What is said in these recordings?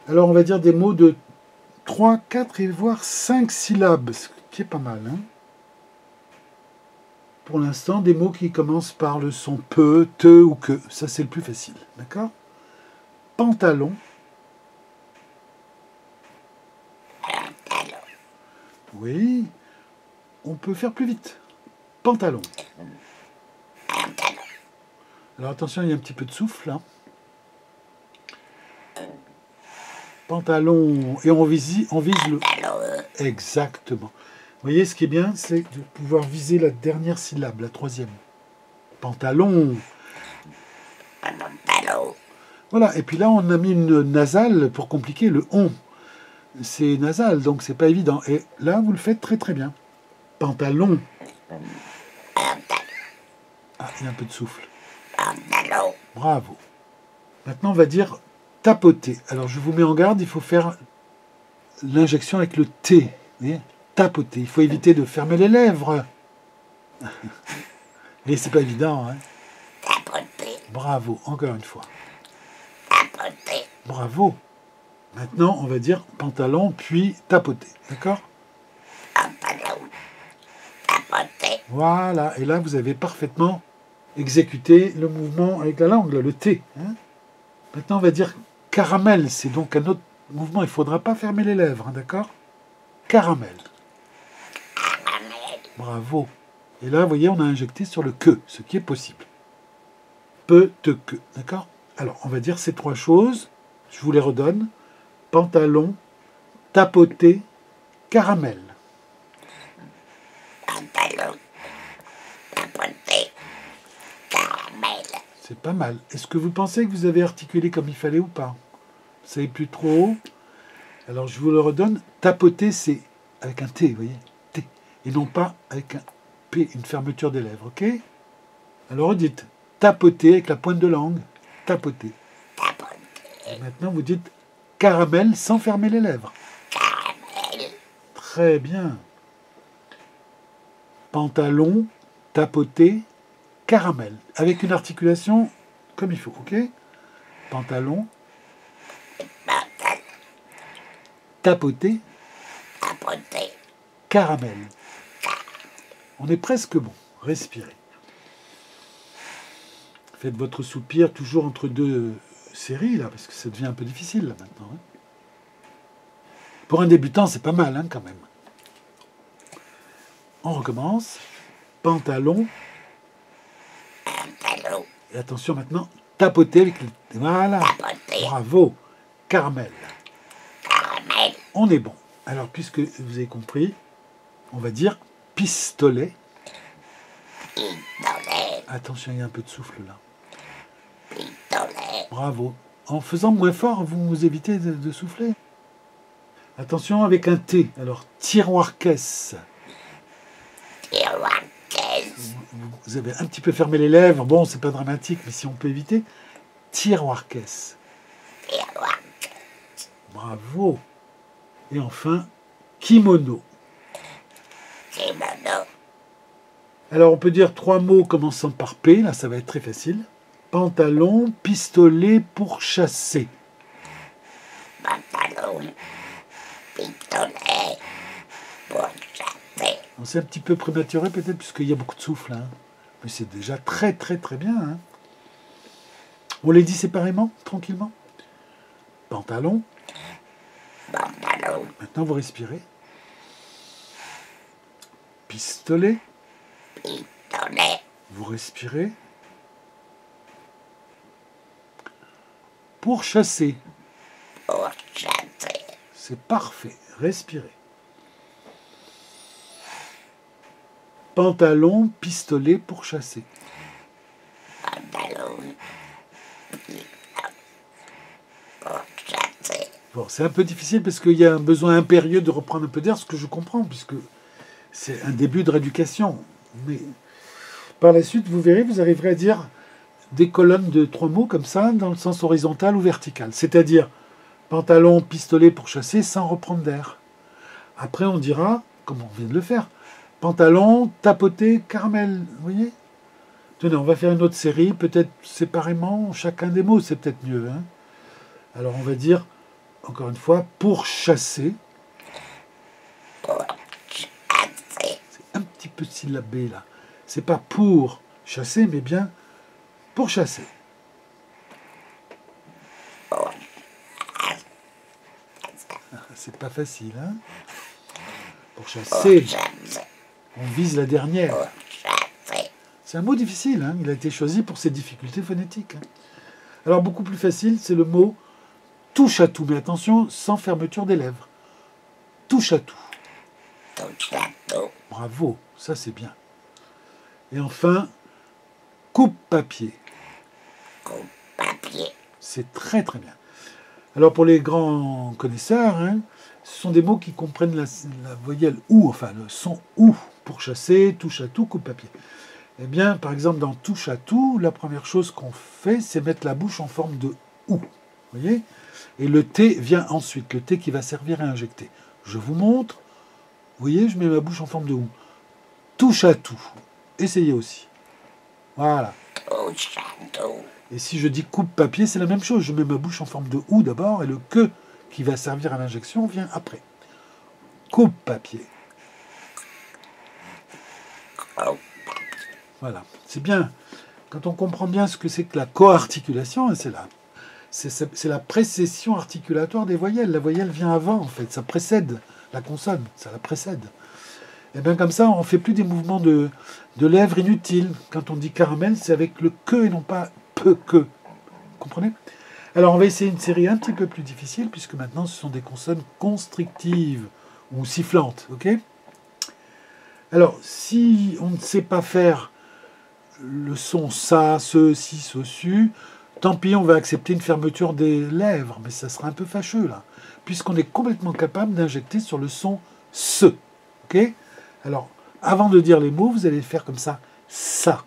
Alors on va dire des mots de 3, 4 et voire 5 syllabes, ce qui est pas mal. Hein. Pour l'instant, des mots qui commencent par le son peu, te ou que. Ça, c'est le plus facile. D'accord? Pantalon. Oui. On peut faire plus vite. Pantalon. Alors attention, il y a un petit peu de souffle. Hein. Pantalon. Et on vise le... Exactement. Vous voyez, ce qui est bien, c'est de pouvoir viser la dernière syllabe, la troisième. Pantalon. Voilà, et puis là, on a mis une nasale pour compliquer le on. C'est nasal, donc c'est pas évident. Et là, vous le faites très très bien. Pantalon. Ah, il y a un peu de souffle. Bravo. Maintenant, on va dire tapoter. Alors, je vous mets en garde, il faut faire l'injection avec le T. Vous voyez ? Tapoter. Il faut éviter de fermer les lèvres. Mais c'est pas évident. Hein. Bravo, encore une fois. Bravo. Maintenant, on va dire pantalon, puis tapoter. D'accord ? Voilà. Et là, vous avez parfaitement exécuté le mouvement avec la langue, le T. Hein. Maintenant, on va dire caramel. C'est donc un autre mouvement. Il ne faudra pas fermer les lèvres. Hein, d'accord ? Caramel. Bravo. Et là, vous voyez, on a injecté sur le que, ce qui est possible. Peu, te, que. D'accord ? Alors, on va dire ces trois choses. Je vous les redonne. Pantalon, tapoter, caramel. Pantalon, tapoter, caramel. C'est pas mal. Est-ce que vous pensez que vous avez articulé comme il fallait ou pas? Vous savez plus trop haut? Alors, je vous le redonne. Tapoter, c'est avec un T, vous voyez, T. Et non pas avec un P, une fermeture des lèvres, ok? Alors, dites tapoter avec la pointe de langue. Tapoter. Et maintenant, vous dites caramel sans fermer les lèvres. Caramel. Très bien. Pantalon, tapoter, caramel. Avec une articulation comme il faut, ok? Pantalon, Pantalon, tapoter, tapoter, caramel. On est presque bon. Respirez. Faites votre soupir toujours entre deux séries, là, parce que ça devient un peu difficile, là, maintenant. Hein. Pour un débutant, c'est pas mal, hein, quand même. On recommence. Pantalon. pantalon, Et attention maintenant, tapoter avec le... Voilà. tapoter, Bravo. Caramel. caramel, On est bon. Alors, puisque vous avez compris, on va dire pistolet. pistolet, Attention, il y a un peu de souffle, là. pistolet, Bravo. En faisant moins fort, vous évitez de souffler. Attention avec un T. Alors, tiroir-caisse. tiroir-caisse, Vous avez un petit peu fermé les lèvres. Bon, c'est pas dramatique, mais si on peut éviter. Tiroir-caisse. tiroir-caisse, Bravo. Et enfin, kimono. kimono, Alors, on peut dire trois mots commençant par P. Là, ça va être très facile. Pantalon, pistolet, pourchasser. pantalon, pistolet, pourchasser, C'est un petit peu prématuré peut-être, puisqu'il y a beaucoup de souffle. Hein. Mais c'est déjà très, très, très bien. Hein. On les dit séparément, tranquillement. Pantalon. pantalon, Maintenant, vous respirez. Pistolet. pistolet, Vous respirez. Pourchasser. pourchasser, C'est parfait. Respirez. Pantalon, pistolet, pourchasser. pantalon, pourchasser, Bon, c'est un peu difficile parce qu'il y a un besoin impérieux de reprendre un peu d'air, ce que je comprends, puisque c'est un début de rééducation. Mais par la suite, vous verrez, vous arriverez à dire des colonnes de trois mots comme ça, dans le sens horizontal ou vertical. C'est-à-dire pantalon, pistolet, pourchasser, sans reprendre d'air. Après, on dira, comme on vient de le faire, pantalon, tapoter, caramel. Vous voyez? Tenez, on va faire une autre série, peut-être séparément, chacun des mots, c'est peut-être mieux. Hein. Alors, on va dire encore une fois, pour chasser. pour chasser, C'est un petit peu syllabé là. C'est pas pour chasser, mais bien pour chasser. pour C'est pas facile, hein? Pour pour chasser, chasser, on vise la dernière. pour chasser, C'est un mot difficile, hein? Il a été choisi pour ses difficultés phonétiques, hein. Alors beaucoup plus facile, c'est le mot touche à tout. Mais attention, sans fermeture des lèvres. Touche à tout. tout château, Bravo, ça c'est bien. Et enfin, coupe-papier. coupe papier, C'est très très bien. Alors pour les grands connaisseurs, hein, ce sont des mots qui comprennent la voyelle OU, enfin le son OU, pour chasser, touche à tout, coupe-papier. Eh bien, par exemple, dans touche à tout, la première chose qu'on fait, c'est mettre la bouche en forme de OU. Vous voyez? Et le T vient ensuite, le T qui va servir à injecter. Je vous montre. Vous voyez, je mets ma bouche en forme de OU. Touche à tout. Essayez aussi. Voilà. tout château, Et si je dis coupe-papier, c'est la même chose. Je mets ma bouche en forme de OU d'abord, et le que qui va servir à l'injection vient après. Coupe-papier. coupe, Voilà. C'est bien. Quand on comprend bien ce que c'est que la coarticulation, c'est la précession articulatoire des voyelles. La voyelle vient avant, en fait. Ça précède la consonne. Ça la précède. Et bien comme ça, on ne fait plus des mouvements de lèvres inutiles. Quand on dit caramel, c'est avec le que et non pas peu que. Vous comprenez? Alors on va essayer une série un petit peu plus difficile, puisque maintenant ce sont des consonnes constrictives ou sifflantes. Ok? Alors, si on ne sait pas faire le son ça, ce, si, so, su, tant pis, on va accepter une fermeture des lèvres, mais ça sera un peu fâcheux là, puisqu'on est complètement capable d'injecter sur le son ce. Ok? Alors, avant de dire les mots, vous allez faire comme ça, sans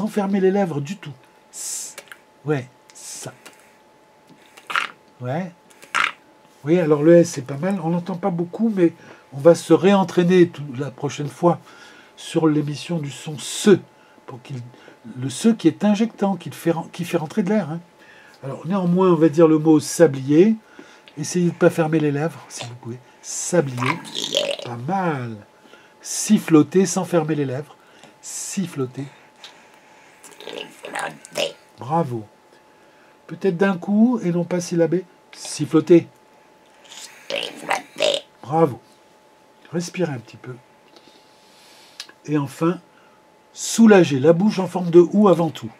fermer les lèvres du tout. Ouais, ça. Ouais. Oui, alors le S c'est pas mal, on n'entend pas beaucoup, mais on va se réentraîner la prochaine fois sur l'émission du son se, pour le se qui est injectant, qui fait rentrer de l'air, hein. Alors néanmoins, on va dire le mot sablier. Essayez de ne pas fermer les lèvres, si vous pouvez. Sablier, pas mal. Siffloter sans fermer les lèvres. Siffloter, siffloter, bravo. Peut-être d'un coup et non pas syllabé. Siffloter, siffloter, bravo. Respirez un petit peu. Et enfin, soulager la bouche en forme de OU avant tout.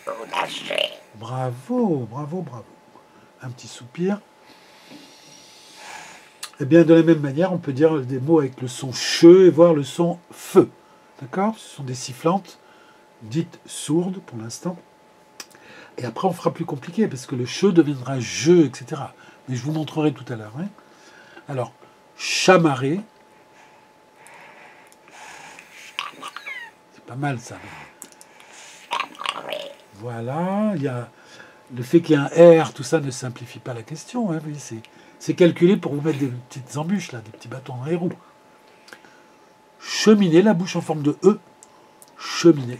soulager, Bravo, bravo, bravo. Un petit soupir. Eh bien, de la même manière, on peut dire des mots avec le son che et voir le son feu. D'accord? Ce sont des sifflantes dites sourdes pour l'instant. Et après, on fera plus compliqué parce que le che deviendra je, etc. Mais je vous montrerai tout à l'heure, hein. Alors, chamarrer. C'est pas mal ça. chamarrer, Voilà. Il y a le fait qu'il y ait un R, tout ça ne simplifie pas la question, hein. Vous voyez, c'est calculé pour vous mettre des petites embûches, là, des petits bâtons dans les roues. Cheminer, la bouche en forme de E. Cheminer.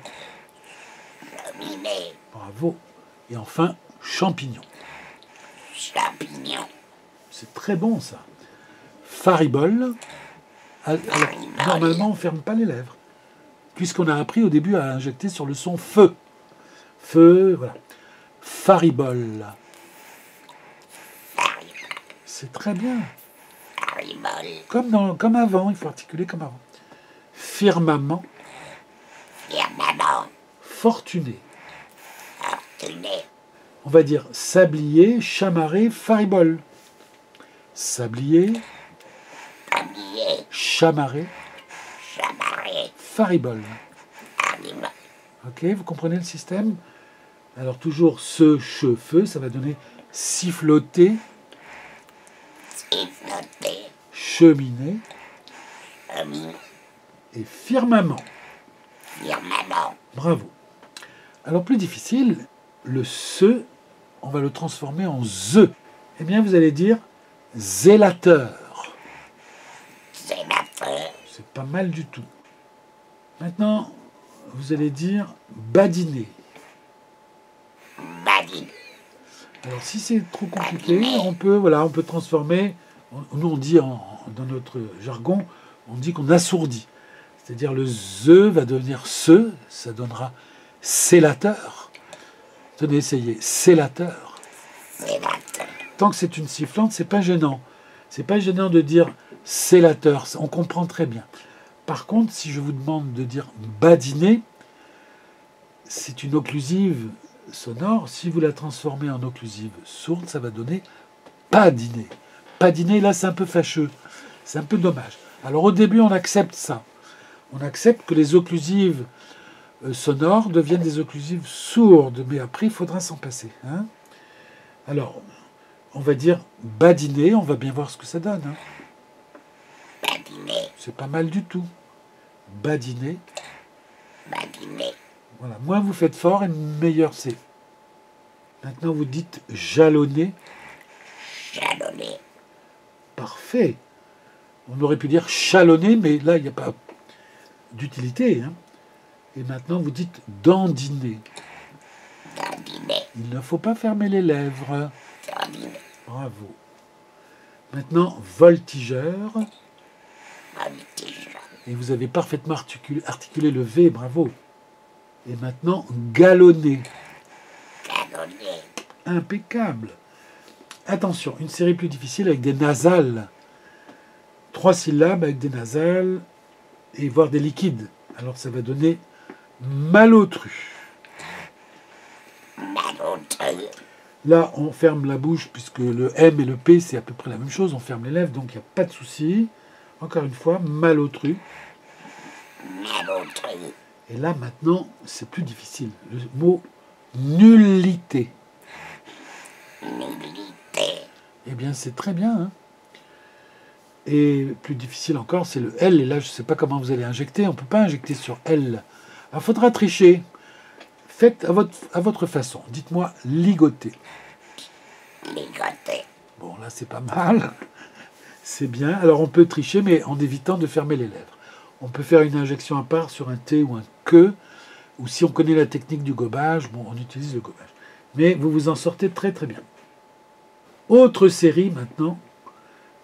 cheminée, Bravo. Et enfin, champignon. champignon, C'est très bon, ça. Faribole. Alors, normalement, on ne ferme pas les lèvres, puisqu'on a appris au début à injecter sur le son feu. Feu, voilà. Faribole. C'est très bien. faribole, Comme avant, il faut articuler comme avant. Firmament. firmament, Fortuné. fortuné, On va dire sablier, chamarré, faribole. Sablier, tablier, chamarré, chamarré, faribole. faribole, Ok, vous comprenez le système? Alors toujours ce cheveu, ça va donner siffloter, siffloter, cheminer cheminée, et firmament. firmament, Bravo. Alors plus difficile, le se, on va le transformer en ze. Eh bien vous allez dire zélateur. sénateur, C'est pas mal du tout. Maintenant, vous allez dire badiner. badine, Alors si c'est trop compliqué, on peut transformer, nous on dit dans notre jargon, on dit qu'on assourdit. C'est-à-dire le ze va devenir se, ça donnera sélateur. Tenez, essayez, sélateur. Sénateur. Tant que c'est une sifflante, c'est pas gênant. C'est pas gênant de dire sélateur, on comprend très bien. Par contre, si je vous demande de dire badiner, c'est une occlusive sonore. Si vous la transformez en occlusive sourde, ça va donner padiner. Padiner, là, c'est un peu fâcheux. C'est un peu dommage. Alors au début, on accepte ça. On accepte que les occlusives sonores deviennent des occlusives sourdes. Mais après, il faudra s'en passer. Hein. Alors, on va dire badiner. On va bien voir ce que ça donne. Hein. Badiner. C'est pas mal du tout. Badiner. Badiner. Voilà. Moins vous faites fort, et meilleur c'est. Maintenant, vous dites jalonner. Jalonner. Parfait. On aurait pu dire chalonner, mais là, il n'y a pas d'utilité. Hein. Et maintenant, vous dites dandiner. Dandiner. Il ne faut pas fermer les lèvres. Dandiner. Bravo. Maintenant, voltigeur. Voltigeur. Et vous avez parfaitement articulé le V, bravo. Et maintenant, galonner. Galonner. Impeccable. Attention, une série plus difficile avec des nasales. 3 syllabes avec des nasales et voire des liquides. Alors ça va donner malotru. Malotru. Là, on ferme la bouche puisque le M et le P, c'est à peu près la même chose. On ferme les lèvres, donc il n'y a pas de souci. Encore une fois, malotru. Malotru. Et là, maintenant, c'est plus difficile. Le mot nullité. Nullité. Eh bien, c'est très bien. Hein. Et plus difficile encore, c'est le L. Et là, je ne sais pas comment vous allez injecter. On ne peut pas injecter sur L. Il faudra tricher. Faites à votre façon. Dites-moi ligoter. Ligoter. Bon, là, c'est pas mal. C'est bien. Alors, on peut tricher, mais en évitant de fermer les lèvres. On peut faire une injection à part sur un T ou un que. Ou si on connaît la technique du gobage, bon, on utilise le gobage. Mais vous vous en sortez très très bien. Autre série maintenant,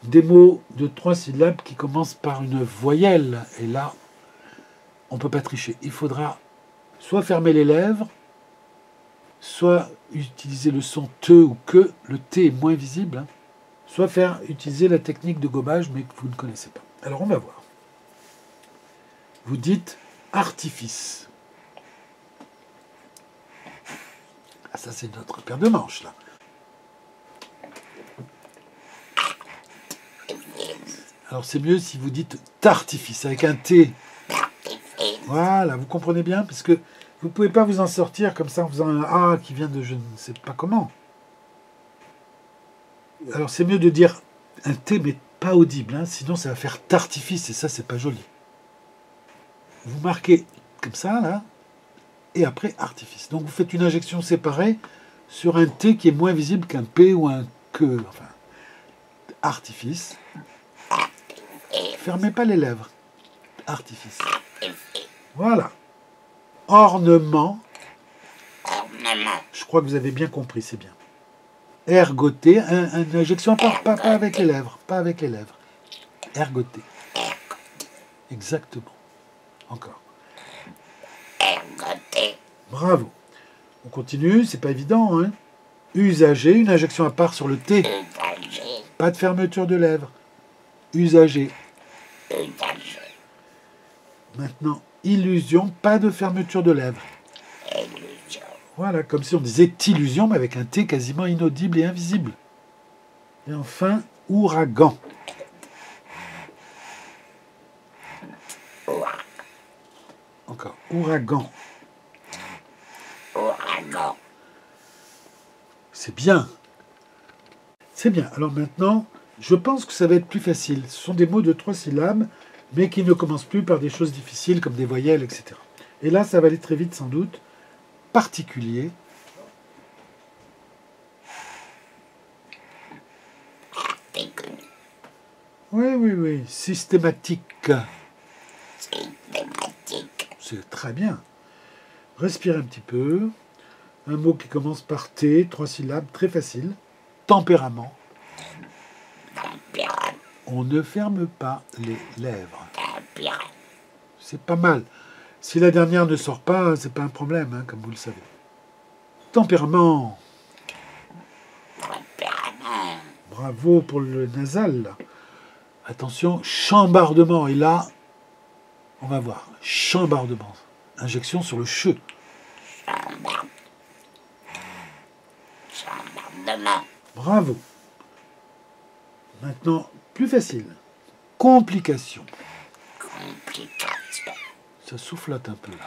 des mots de 3 syllabes qui commencent par une voyelle. Et là, on ne peut pas tricher. Il faudra soit fermer les lèvres, soit utiliser le son te ou que. Le T est moins visible. Hein, soit utiliser la technique de gobage, mais que vous ne connaissez pas. Alors on va voir. Vous dites artifice. Ah, ça, c'est notre paire de manches, là. Alors, c'est mieux si vous dites tartifice, avec un T. Voilà, vous comprenez bien, parce que vous ne pouvez pas vous en sortir comme ça en faisant un A qui vient de je ne sais pas comment. Alors, c'est mieux de dire un T, mais pas audible, hein, sinon ça va faire tartifice, et ça, c'est pas joli. Vous marquez comme ça, là, et après artifice. Donc vous faites une injection séparée sur un T qui est moins visible qu'un P ou un que. Enfin, artifice. Fermez pas les lèvres. Artifice. Voilà. Ornement. Ornement. Je crois que vous avez bien compris, c'est bien. Ergoter, une injection pas avec les lèvres. Pas avec les lèvres. Ergoter. Exactement. Encore. Ergoter. Bravo. On continue, c'est pas évident. Hein. Usager, une injection à part sur le T. Usager. Pas de fermeture de lèvres. Usager. Usager. Maintenant, illusion, pas de fermeture de lèvres. Illusion. Voilà, comme si on disait illusion, mais avec un T quasiment inaudible et invisible. Et enfin, ouragan. Encore, ouragan. Ouragan. C'est bien. C'est bien. Alors maintenant, je pense que ça va être plus facile. Ce sont des mots de 3 syllabes, mais qui ne commencent plus par des choses difficiles comme des voyelles, etc. Et là, ça va aller très vite sans doute. Particulier. Particulier. Oui. Systématique. Systématique. C'est très bien. Respirez un petit peu. Un mot qui commence par T, 3 syllabes, très facile. Tempérament. Tempérament. On ne ferme pas les lèvres. Tempérament. C'est pas mal. Si la dernière ne sort pas, c'est pas un problème, hein, comme vous le savez. Tempérament. Tempérament. Bravo pour le nasal. Là. Attention, chambardement. Et là, on va voir. Chambardement. Injection sur le che. Chambardement. Bravo. Maintenant, plus facile. Complication. Complication. Ça soufflote un peu là.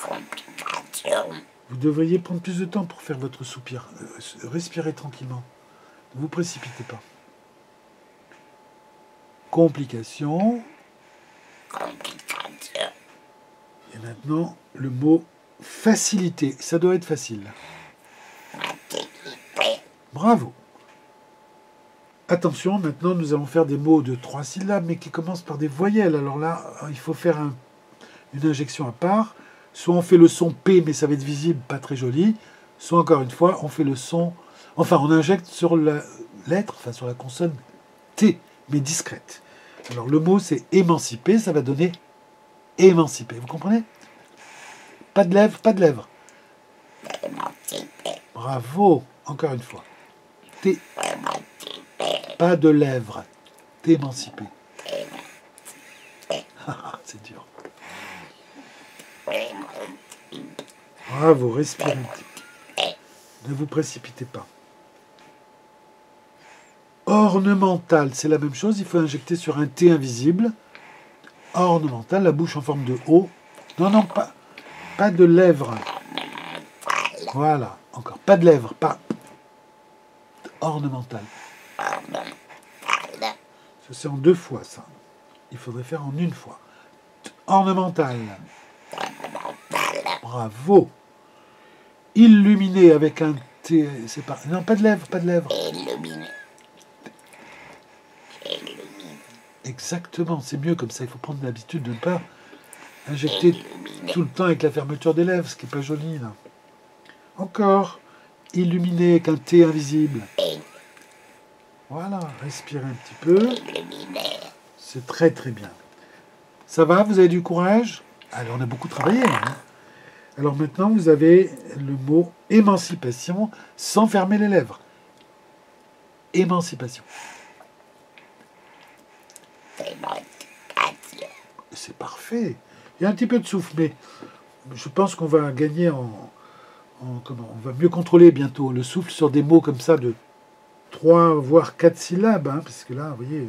Complication. Vous devriez prendre plus de temps pour faire votre soupir. Respirez tranquillement. Ne vous précipitez pas. Complication. Complication. Et maintenant, le mot facilité. Ça doit être facile. Facilité. Bravo. Attention, maintenant, nous allons faire des mots de 3 syllabes, mais qui commencent par des voyelles. Alors là, il faut faire une injection à part. Soit on fait le son P, mais ça va être visible, pas très joli. Soit, encore une fois, on fait le son... Enfin, on injecte sur la lettre, enfin sur la consonne T, mais discrète. Alors, le mot, c'est émanciper. Ça va donner émanciper. Vous comprenez? Pas de lèvres, pas de lèvres. Émancipé. Bravo. Encore une fois. T, Émancipé. pas de lèvres. T'émanciper. Émancipé. C'est dur. Émancipé. Bravo, respirez un petit peu. Ne vous précipitez pas. Ornemental, c'est la même chose. Il faut injecter sur un T invisible. Ornemental, la bouche en forme de O. Non, non, pas de lèvres. Voilà, encore. Pas de lèvres, pas. Ornemental. Ornemental. Ça, c'est en 2 fois, ça. Il faudrait faire en 1 fois. Ornemental. Ornemental. Bravo. Illuminé avec un T. C'est pas. Non, pas de lèvres, pas de lèvres. Illuminé. Illuminé. Exactement, c'est mieux comme ça. Il faut prendre l'habitude de ne pas injecter tout le temps avec la fermeture des lèvres, ce qui n'est pas joli, là. Encore. Illuminé avec un T invisible. Voilà, respirez un petit peu. Illuminé. C'est très très bien. Ça va, vous avez du courage? Alors, on a beaucoup travaillé, hein. Alors maintenant, vous avez le mot émancipation sans fermer les lèvres. Émancipation. Émancipation. C'est parfait. Il y a un petit peu de souffle, mais je pense qu'on va gagner comment, on va mieux contrôler bientôt le souffle sur des mots comme ça de 3 voire 4 syllabes, hein, parce que là, vous voyez,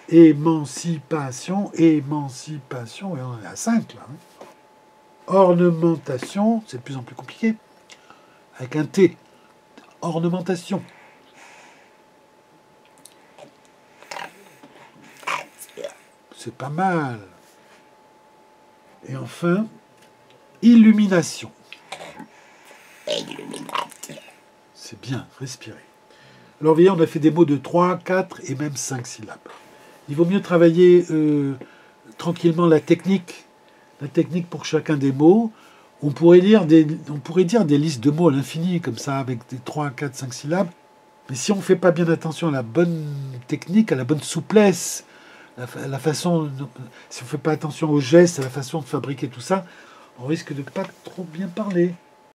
émancipation, émancipation, et on est à 5 là. Hein. Ornementation, c'est de plus en plus compliqué, avec un T. Ornementation. C'est pas mal. Et enfin, illumination. Illumination. C'est bien, respirez. Alors, vous voyez, on a fait des mots de 3, 4 et même 5 syllabes. Il vaut mieux travailler tranquillement la technique pour chacun des mots. On pourrait dire des listes de mots à l'infini, comme ça, avec des 3, 4, 5 syllabes. Mais si on ne fait pas bien attention à la bonne technique, à la bonne souplesse, la façon, si on ne fait pas attention aux gestes, à la façon de fabriquer tout ça, on risque de ne pas trop bien parler.